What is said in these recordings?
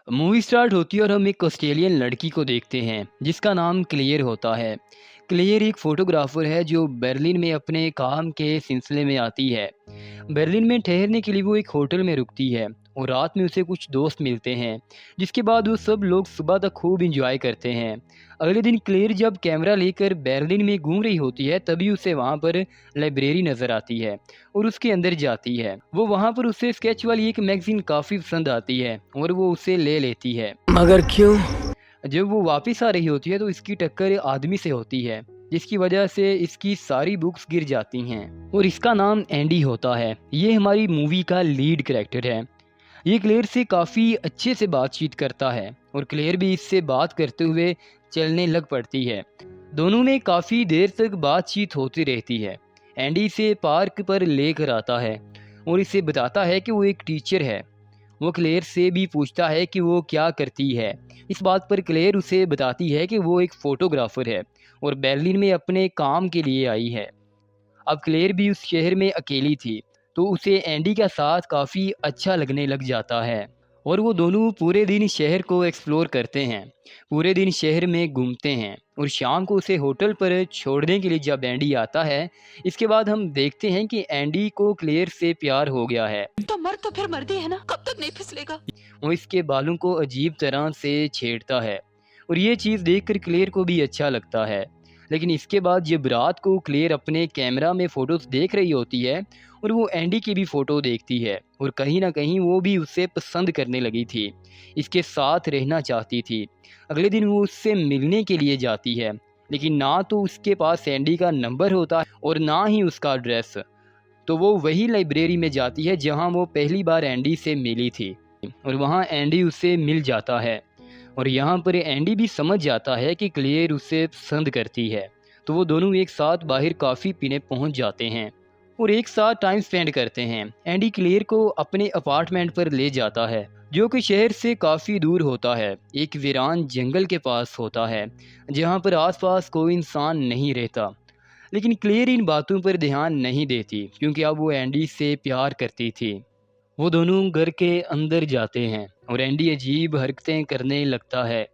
Movie start होती है और हम एक ऑस्ट्रेलियन लड़की को देखते हैं जिसका नाम क्लेयर होता है। क्लेयर एक फ़ोटोग्राफ़र है जो बर्लिन में अपने काम के सिलसिले में आती है। बर्लिन में ठहरने के लिए वो एक होटल में रुकती है और रात में उसे कुछ दोस्त मिलते हैं, जिसके बाद वो सब लोग सुबह तक खूब इंजॉय करते हैं। अगले दिन क्लेयर जब कैमरा लेकर बर्लिन में घूम रही होती है तभी उसे वहाँ पर लाइब्रेरी नज़र आती है और उसके अंदर जाती है। वो वहाँ पर उसे स्केच वाली एक मैगज़ीन काफ़ी पसंद आती है और वो उसे ले लेती है। मगर क्यों? जब वो वापस आ रही होती है तो इसकी टक्कर आदमी से होती है, जिसकी वजह से इसकी सारी बुक्स गिर जाती हैं और इसका नाम एंडी होता है। ये हमारी मूवी का लीड कैरेक्टर है। ये क्लेयर से काफ़ी अच्छे से बातचीत करता है और क्लेयर भी इससे बात करते हुए चलने लग पड़ती है। दोनों में काफ़ी देर तक बातचीत होती रहती है। एंडी इसे पार्क पर लेकर आता है और इसे बताता है कि वो एक टीचर है। वो क्लेयर से भी पूछता है कि वो क्या करती है। इस बात पर क्लेयर उसे बताती है कि वो एक फ़ोटोग्राफ़र है और बर्लिन में अपने काम के लिए आई है। अब क्लेयर भी उस शहर में अकेली थी, तो उसे एंडी का साथ काफ़ी अच्छा लगने लग जाता है और वो दोनों पूरे दिन शहर को एक्सप्लोर करते हैं। पूरे दिन शहर में घूमते हैं और शाम को उसे होटल पर छोड़ने के लिए जब एंडी आता है, इसके बाद हम देखते हैं कि एंडी को क्लेयर से प्यार हो गया है। तो मर्द तो फिर मर्द ही है ना, कब तक नहीं फिसलेगा। वो इसके बालों को अजीब तरह से छेड़ता है और ये चीज़ देखकर क्लेयर को भी अच्छा लगता है। लेकिन इसके बाद जब रात को क्लेयर अपने कैमरा में फ़ोटोज़ देख रही होती है और वो एंडी की भी फ़ोटो देखती है और कहीं ना कहीं वो भी उसे पसंद करने लगी थी, इसके साथ रहना चाहती थी। अगले दिन वो उससे मिलने के लिए जाती है, लेकिन ना तो उसके पास एंडी का नंबर होता है और ना ही उसका एड्रेस। तो वो वही लाइब्रेरी में जाती है जहाँ वो पहली बार एंडी से मिली थी और वहाँ एंडी उसे मिल जाता है और यहाँ पर एंडी भी समझ जाता है कि क्लेयर उसे पसंद करती है। तो वो दोनों एक साथ बाहर कॉफ़ी पीने पहुँच जाते हैं और एक साथ टाइम स्पेंड करते हैं। एंडी क्लेयर को अपने अपार्टमेंट पर ले जाता है जो कि शहर से काफ़ी दूर होता है, एक वीरान जंगल के पास होता है जहाँ पर आसपास कोई इंसान नहीं रहता। लेकिन क्लेयर इन बातों पर ध्यान नहीं देती क्योंकि अब वो एंडी से प्यार करती थी। वो दोनों घर के अंदर जाते हैं और एंडी अजीब हरकतें करने लगता है,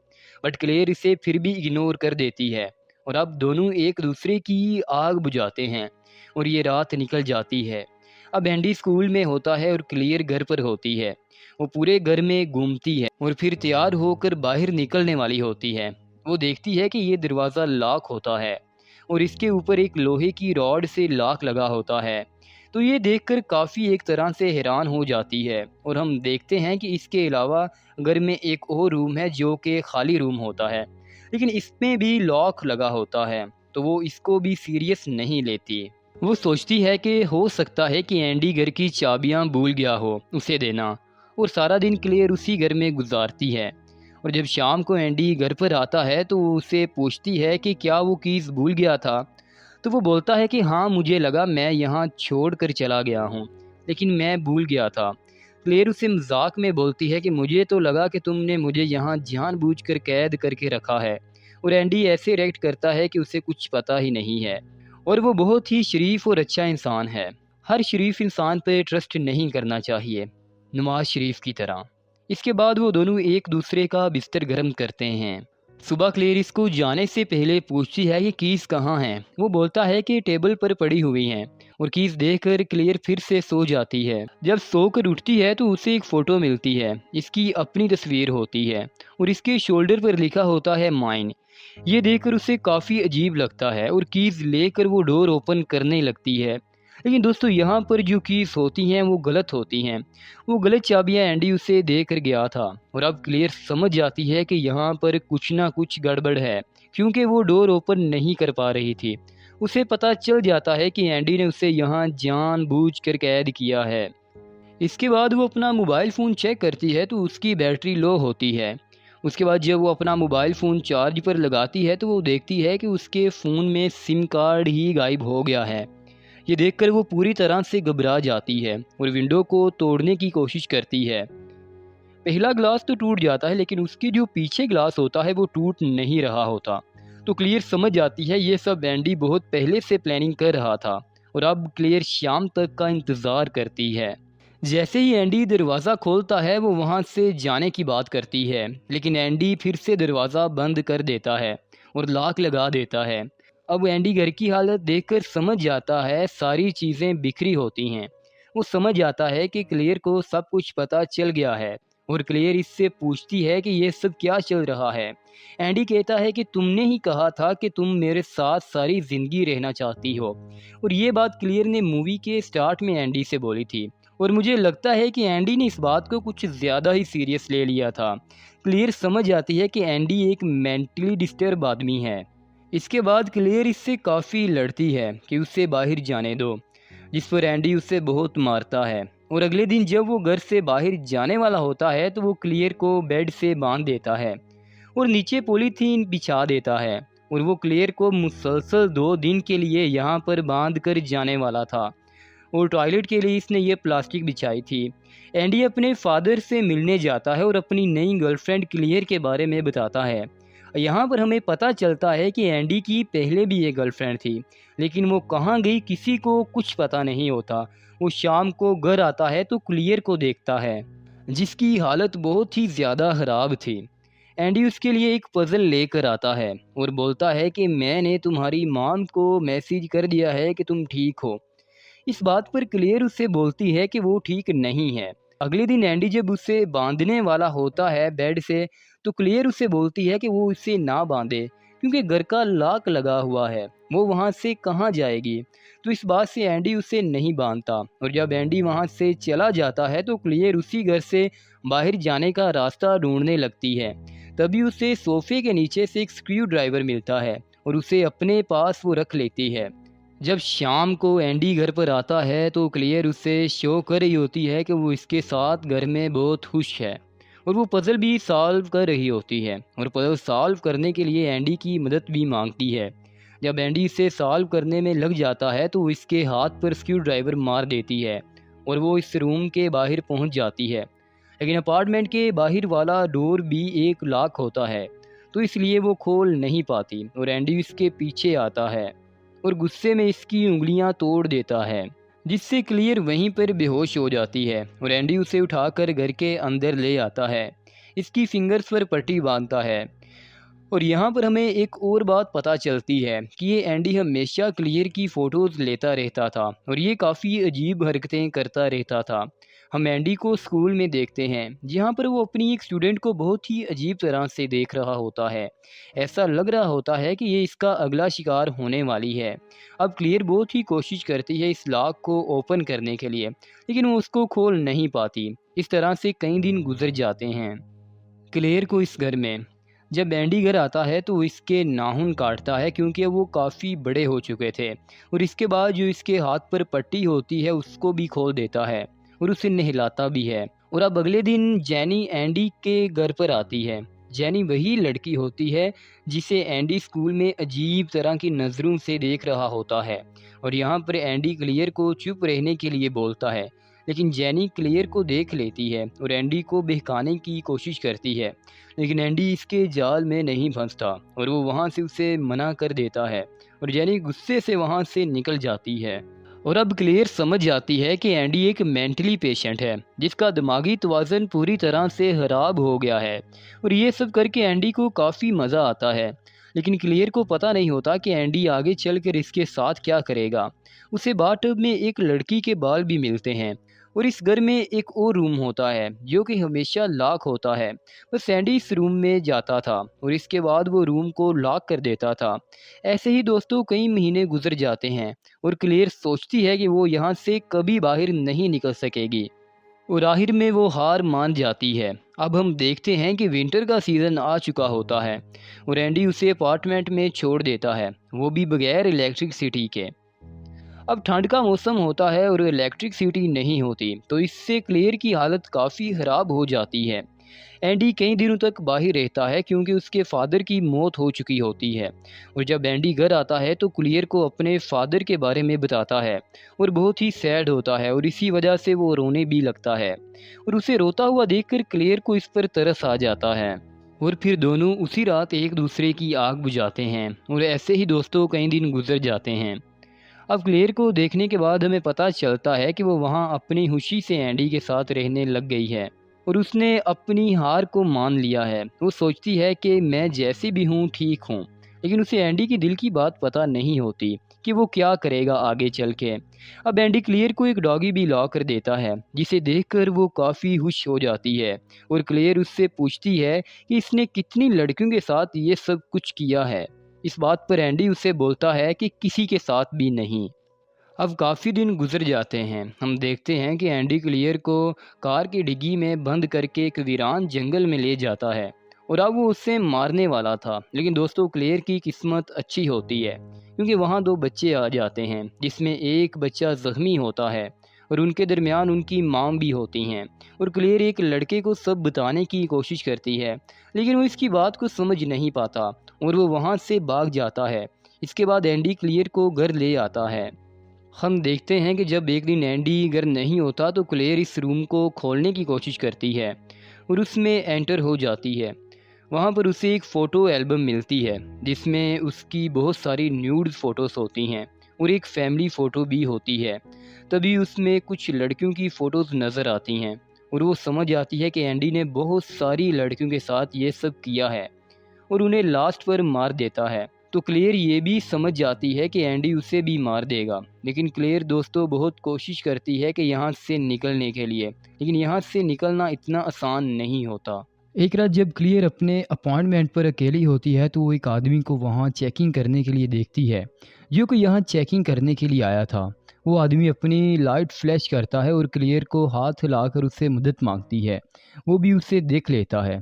बट क्लेयर इसे फिर भी इग्नोर कर देती है और अब दोनों एक दूसरे की आग बुझाते हैं और ये रात निकल जाती है। अब एंडी स्कूल में होता है और क्लेयर घर पर होती है। वो पूरे घर में घूमती है और फिर तैयार होकर बाहर निकलने वाली होती है। वो देखती है कि ये दरवाज़ा लॉक होता है और इसके ऊपर एक लोहे की रॉड से लॉक लगा होता है। तो ये देखकर काफ़ी एक तरह से हैरान हो जाती है और हम देखते हैं कि इसके अलावा घर में एक और रूम है जो कि खाली रूम होता है, लेकिन इसमें भी लॉक लगा होता है। तो वो इसको भी सीरियस नहीं लेती। वो सोचती है कि हो सकता है कि एंडी घर की चाबियां भूल गया हो उसे देना, और सारा दिन क्लेयर उसी घर में गुजारती है। और जब शाम को एंडी घर पर आता है तो वो उसे पूछती है कि क्या वो कीज़ भूल गया था। तो वो बोलता है कि हाँ, मुझे लगा मैं यहाँ छोड़ कर चला गया हूँ, लेकिन मैं भूल गया था। क्लेयर उसे मजाक में बोलती है कि मुझे तो लगा कि तुमने मुझे यहाँ जानबूझकर कैद करके रखा है। और एंडी ऐसे रिएक्ट करता है कि उसे कुछ पता ही नहीं है और वो बहुत ही शरीफ और अच्छा इंसान है। हर शरीफ इंसान पर ट्रस्ट नहीं करना चाहिए, नवाज शरीफ की तरह। इसके बाद वो दोनों एक दूसरे का बिस्तर गर्म करते हैं। सुबह क्लेयर इसको जाने से पहले पूछती है कि कीज़ कहाँ हैं। वो बोलता है कि टेबल पर पड़ी हुई हैं और कीज़ देखकर क्लेयर फिर से सो जाती है। जब सोकर उठती है तो उसे एक फ़ोटो मिलती है। इसकी अपनी तस्वीर होती है और इसके शोल्डर पर लिखा होता है माइन। ये देखकर उसे काफ़ी अजीब लगता है और कीज़ लेकर वो डोर ओपन करने लगती है। लेकिन दोस्तों, यहाँ पर जो कीज़ होती हैं वो गलत होती हैं। वो गलत चाबियाँ एंडी उसे देकर गया था और अब क्लियर समझ जाती है कि यहाँ पर कुछ ना कुछ गड़बड़ है, क्योंकि वो डोर ओपन नहीं कर पा रही थी। उसे पता चल जाता है कि एंडी ने उसे यहाँ जानबूझकर कैद किया है। इसके बाद वो अपना मोबाइल फ़ोन चेक करती है तो उसकी बैटरी लो होती है। उसके बाद जब वो अपना मोबाइल फ़ोन चार्ज पर लगाती है तो वो देखती है कि उसके फ़ोन में सिम कार्ड ही गायब हो गया है। ये देखकर वो पूरी तरह से घबरा जाती है और विंडो को तोड़ने की कोशिश करती है। पहला ग्लास तो टूट जाता है, लेकिन उसकी जो पीछे ग्लास होता है वो टूट नहीं रहा होता। तो क्लियर समझ जाती है ये सब एंडी बहुत पहले से प्लानिंग कर रहा था और अब क्लियर शाम तक का इंतज़ार करती है। जैसे ही एंडी दरवाज़ा खोलता है वो वहाँ से जाने की बात करती है, लेकिन एंडी फिर से दरवाज़ा बंद कर देता है और लॉक लगा देता है। अब एंडी घर की हालत देखकर समझ जाता है सारी चीज़ें बिखरी होती हैं। वो समझ जाता है कि क्लेयर को सब कुछ पता चल गया है और क्लेयर इससे पूछती है कि ये सब क्या चल रहा है। एंडी कहता है कि तुमने ही कहा था कि तुम मेरे साथ सारी ज़िंदगी रहना चाहती हो, और ये बात क्लेयर ने मूवी के स्टार्ट में एंडी से बोली थी। और मुझे लगता है कि एंडी ने इस बात को कुछ ज़्यादा ही सीरियस ले लिया था। क्लेयर समझ जाती है कि एंडी एक मेंटली डिस्टर्ब आदमी है। इसके बाद क्लेयर इससे काफ़ी लड़ती है कि उसे बाहर जाने दो, जिस पर एंडी उसे बहुत मारता है। और अगले दिन जब वो घर से बाहर जाने वाला होता है तो वो क्लेयर को बेड से बांध देता है और नीचे पॉलीथीन बिछा देता है, और वो क्लेयर को मुसलसल 2 दिन के लिए यहाँ पर बांध कर जाने वाला था, और टॉयलेट के लिए इसने ये प्लास्टिक बिछाई थी। एंडी अपने फादर से मिलने जाता है और अपनी नई गर्लफ्रेंड क्लियर के बारे में बताता है। यहाँ पर हमें पता चलता है कि एंडी की पहले भी एक गर्लफ्रेंड थी, लेकिन वो कहाँ गई किसी को कुछ पता नहीं होता। वो शाम को घर आता है तो क्लियर को देखता है, जिसकी हालत बहुत ही ज़्यादा ख़राब थी। एंडी उसके लिए एक पज़ल लेकर आता है और बोलता है कि मैंने तुम्हारी मॉम को मैसेज कर दिया है कि तुम ठीक हो। इस बात पर क्लेयर उससे बोलती है कि वो ठीक नहीं है। अगले दिन एंडी जब उसे बांधने वाला होता है बेड से, तो क्लेयर उसे बोलती है कि वो उसे ना बांधे क्योंकि घर का लॉक लगा हुआ है, वो वहाँ से कहाँ जाएगी। तो इस बात से एंडी उसे नहीं बांधता, और जब एंडी वहाँ से चला जाता है तो क्लेयर उसी घर से बाहर जाने का रास्ता ढूंढने लगती है। तभी उसे सोफे के नीचे से एक स्क्रू ड्राइवर मिलता है और उसे अपने पास वो रख लेती है। जब शाम को एंडी घर पर आता है तो क्लेयर उसे शो कर रही होती है कि वो इसके साथ घर में बहुत खुश है, और वो पज़ल भी सॉल्व कर रही होती है, और पज़ल सॉल्व करने के लिए एंडी की मदद भी मांगती है। जब एंडी इसे सॉल्व करने में लग जाता है तो वो इसके हाथ पर स्क्रू ड्राइवर मार देती है और वो इस रूम के बाहर पहुंच जाती है। लेकिन अपार्टमेंट के बाहर वाला डोर भी एक लॉक होता है, तो इसलिए वो खोल नहीं पाती, और एंडी इसके पीछे आता है और गुस्से में इसकी उंगलियां तोड़ देता है, जिससे क्लियर वहीं पर बेहोश हो जाती है, और एंडी उसे उठाकर घर के अंदर ले आता है। इसकी फिंगर्स पर पट्टी बांधता है। और यहाँ पर हमें एक और बात पता चलती है कि ये एंडी हमेशा क्लियर की फ़ोटोज़ लेता रहता था और ये काफ़ी अजीब हरकतें करता रहता था। हम एंडी को स्कूल में देखते हैं जहाँ पर वो अपनी एक स्टूडेंट को बहुत ही अजीब तरह से देख रहा होता है। ऐसा लग रहा होता है कि ये इसका अगला शिकार होने वाली है। अब क्लियर बहुत ही कोशिश करती है इस लॉक को ओपन करने के लिए, लेकिन वो उसको खोल नहीं पाती। इस तरह से कई दिन गुजर जाते हैं। क्लेयर को इस घर में जब एंडी घर आता है तो वो इसके नाखून काटता है क्योंकि वो काफ़ी बड़े हो चुके थे, और इसके बाद जो इसके हाथ पर पट्टी होती है उसको भी खोल देता है और उसे नहलाता भी है। और अब अगले दिन जेनी एंडी के घर पर आती है। जेनी वही लड़की होती है जिसे एंडी स्कूल में अजीब तरह की नज़रों से देख रहा होता है, और यहाँ पर एंडी क्लियर को चुप रहने के लिए बोलता है, लेकिन जेनी क्लियर को देख लेती है और एंडी को बहकाने की कोशिश करती है, लेकिन एंडी इसके जाल में नहीं फंसता और वो वहाँ से उसे मना कर देता है, और जेनी गुस्से से वहाँ से निकल जाती है। और अब क्लियर समझ जाती है कि एंडी एक मेंटली पेशेंट है जिसका दिमागी तवाज़ुन पूरी तरह से ख़राब हो गया है, और ये सब करके एंडी को काफ़ी मज़ा आता है। लेकिन क्लियर को पता नहीं होता कि एंडी आगे चलकर इसके साथ क्या करेगा। उसे बाथटब में एक लड़की के बाल भी मिलते हैं, और इस घर में एक और रूम होता है जो कि हमेशा लॉक होता है। बस एंडी इस रूम में जाता था और इसके बाद वो रूम को लॉक कर देता था। ऐसे ही दोस्तों कई महीने गुजर जाते हैं और क्लेयर सोचती है कि वो यहाँ से कभी बाहर नहीं निकल सकेगी, और आखिर में वो हार मान जाती है। अब हम देखते हैं कि विंटर का सीज़न आ चुका होता है और एंडी उसे अपार्टमेंट में छोड़ देता है, वो भी बगैर इलेक्ट्रिसिटी के। अब ठंड का मौसम होता है और इलेक्ट्रिसिटी नहीं होती, तो इससे क्लेयर की हालत काफ़ी ख़राब हो जाती है। एंडी कई दिनों तक बाहर रहता है क्योंकि उसके फादर की मौत हो चुकी होती है, और जब एंडी घर आता है तो क्लियर को अपने फादर के बारे में बताता है और बहुत ही सैड होता है, और इसी वजह से वो रोने भी लगता है, और उसे रोता हुआ देखकर क्लियर को इस पर तरस आ जाता है, और फिर दोनों उसी रात एक दूसरे की आग बुझाते हैं। और ऐसे ही दोस्तों कई दिन गुजर जाते हैं। अब क्लेयर को देखने के बाद हमें पता चलता है कि वो वहाँ अपनी खुशी से एंडी के साथ रहने लग गई है और उसने अपनी हार को मान लिया है। वो सोचती है कि मैं जैसी भी हूँ ठीक हूँ, लेकिन उसे एंडी की दिल की बात पता नहीं होती कि वो क्या करेगा आगे चल के। अब एंडी क्लेयर को एक डॉगी भी ला कर देता है, जिसे देखकर वो काफ़ी खुश हो जाती है और क्लेयर उससे पूछती है कि इसने कितनी लड़कियों के साथ ये सब कुछ किया है। इस बात पर एंडी उससे बोलता है कि किसी के साथ भी नहीं। अब काफ़ी दिन गुजर जाते हैं। हम देखते हैं कि एंडी क्लियर को कार की डिग्गी में बंद करके एक वीरान जंगल में ले जाता है और अब वो उससे मारने वाला था, लेकिन दोस्तों क्लियर की किस्मत अच्छी होती है क्योंकि वहाँ दो बच्चे आ जाते हैं जिसमें एक बच्चा ज़ख्मी होता है और उनके दरमियान उनकी माँ भी होती हैं। और क्लियर एक लड़के को सब बताने की कोशिश करती है, लेकिन वो इसकी बात को समझ नहीं पाता और वो वहाँ से भाग जाता है। इसके बाद एंडी क्लियर को घर ले आता है। हम देखते हैं कि जब एक दिन एंडी घर नहीं होता तो क्लेयर इस रूम को खोलने की कोशिश करती है और उसमें एंटर हो जाती है। वहाँ पर उसे एक फ़ोटो एल्बम मिलती है जिसमें उसकी बहुत सारी न्यूड फ़ोटोज़ होती हैं और एक फैमिली फ़ोटो भी होती है। तभी उसमें कुछ लड़कियों की फ़ोटोज़ नज़र आती हैं और वो समझ आती है कि एंडी ने बहुत सारी लड़कियों के साथ ये सब किया है और उन्हें लास्ट पर मार देता है। तो क्लेयर ये भी समझ जाती है कि एंडी उसे भी मार देगा, लेकिन क्लेयर दोस्तों बहुत कोशिश करती है कि यहाँ से निकलने के लिए, लेकिन यहाँ से निकलना इतना आसान नहीं होता। एक रात जब क्लियर अपने अपॉइंटमेंट पर अकेली होती है तो वो एक आदमी को वहाँ चेकिंग करने के लिए देखती है, जो कि यहाँ चेकिंग करने के लिए आया था। वो आदमी अपनी लाइट फ्लैश करता है और क्लियर को हाथ हिलाकर उससे मदद मांगती है। वो भी उसे देख लेता है।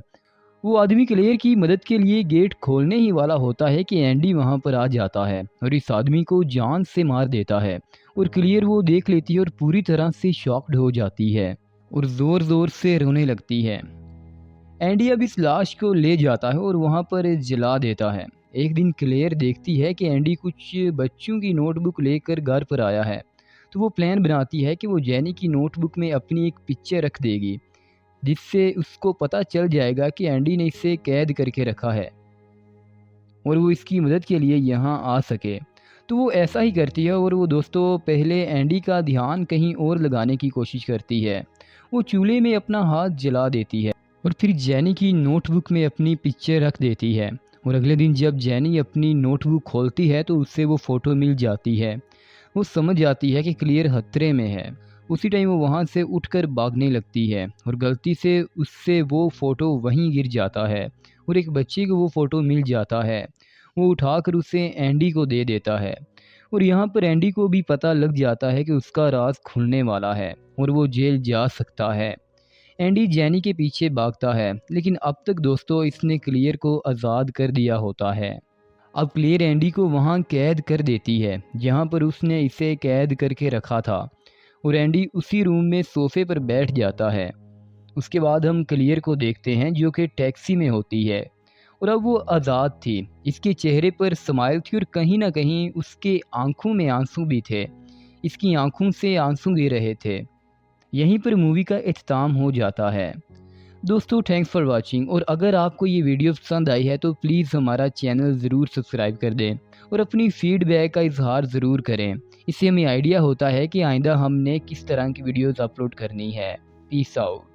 वो आदमी क्लेयर की मदद के लिए गेट खोलने ही वाला होता है कि एंडी वहाँ पर आ जाता है और इस आदमी को जान से मार देता है और क्लियर वो देख लेती है और पूरी तरह से शॉक्ड हो जाती है और ज़ोर ज़ोर से रोने लगती है। एंडी अब इस लाश को ले जाता है और वहाँ पर जला देता है। एक दिन क्लेयर देखती है कि एंडी कुछ बच्चों की नोटबुक लेकर घर पर आया है, तो वो प्लान बनाती है कि वो जेनी की नोटबुक में अपनी एक पिक्चर रख देगी, जिससे उसको पता चल जाएगा कि एंडी ने इसे कैद करके रखा है और वो इसकी मदद के लिए यहाँ आ सके। तो वो ऐसा ही करती है और वो दोस्तों पहले एंडी का ध्यान कहीं और लगाने की कोशिश करती है। वो चूल्हे में अपना हाथ जला देती है और फिर जेनी की नोटबुक में अपनी पिक्चर रख देती है और अगले दिन जब जेनी अपनी नोटबुक खोलती है तो उससे वो फ़ोटो मिल जाती है। वो समझ जाती है कि क्लियर खतरे में है। उसी टाइम वो वहाँ से उठकर भागने लगती है और गलती से उससे वो फ़ोटो वहीं गिर जाता है और एक बच्चे को वो फ़ोटो मिल जाता है। वो उठाकर उसे एंडी को दे देता है और यहाँ पर एंडी को भी पता लग जाता है कि उसका राज खुलने वाला है और वो जेल जा सकता है। एंडी जेनी के पीछे भागता है, लेकिन अब तक दोस्तों इसने क्लियर को आज़ाद कर दिया होता है। अब क्लियर एंडी को वहाँ कैद कर देती है जहाँ पर उसने इसे कैद करके रखा था और एंडी उसी रूम में सोफे पर बैठ जाता है। उसके बाद हम क्लियर को देखते हैं जो कि टैक्सी में होती है और अब वो आज़ाद थी। इसके चेहरे पर स्माइल थी और कहीं ना कहीं उसके आंखों में आंसू भी थे। इसकी आंखों से आंसू गिर रहे थे। यहीं पर मूवी का इख्तिताम हो जाता है। दोस्तों थैंक्स फॉर वाचिंग, और अगर आपको ये वीडियो पसंद आई है तो प्लीज़ हमारा चैनल ज़रूर सब्सक्राइब कर दें और अपनी फीडबैक का इजहार ज़रूर करें। इससे हमें आइडिया होता है कि आइंदा हमने किस तरह की वीडियोज़ अपलोड करनी है। Peace out.